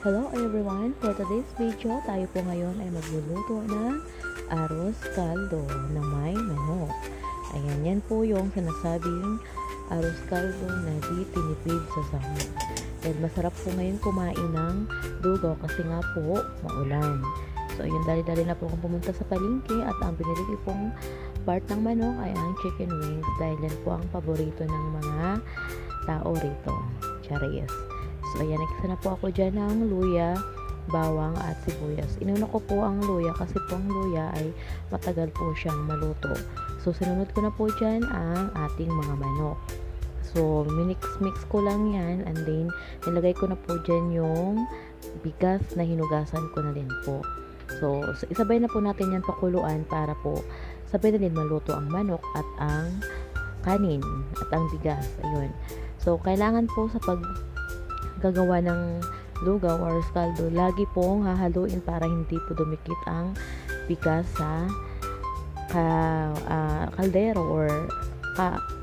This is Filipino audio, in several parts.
Hello everyone! For today's video, tayo po ngayon ay magluluto ng arroz caldo na may manok. Ayan, yan po yung sinasabing arroz caldo na di tinipid sa sahog. Dahil masarap po ngayon kumain ng lugaw kasi nga po maulan. So ayun, dali-dali na po akong pumunta sa palengke at ang binili pong part ng manok ay ang chicken wings dahil yan po ang paborito ng mga tao rito. Charis. So, ayan, nagkisa na po ako dyan ng luya, bawang at sibuyas. Inuna ko po ang luya kasi po ang luya ay matagal po siyang maluto. So, sinunod ko na po dyan ang ating mga manok. So, minix-mix ko lang yan and then, nilagay ko na po dyan yung bigas na hinugasan ko na din po. So, isabay na po natin yan pakuluan para po sabay na din maluto ang manok at ang kanin at ang bigas. Ayun. So, kailangan po sa gagawa ng lugaw or caldo, lagi pong hahaluin para hindi po dumikit ang bigas sa kaldero or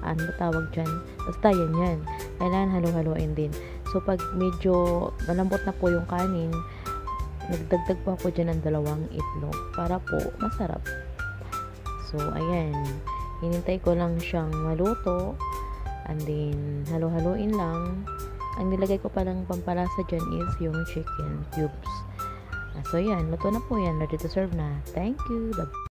ano tawag dyan, basta yan. Kailangan halu-haluin din. So pag medyo malambot na po yung kanin, nagdagdag po ako dyan ng 2 itlog para po masarap. So ayan, hinintay ko lang siyang maluto and then halu-haluin lang. Ang nilagay ko palang pampalasa dyan is yung chicken cubes. So, yan. Luto na po yan. Ready to serve na. Thank you. Bye.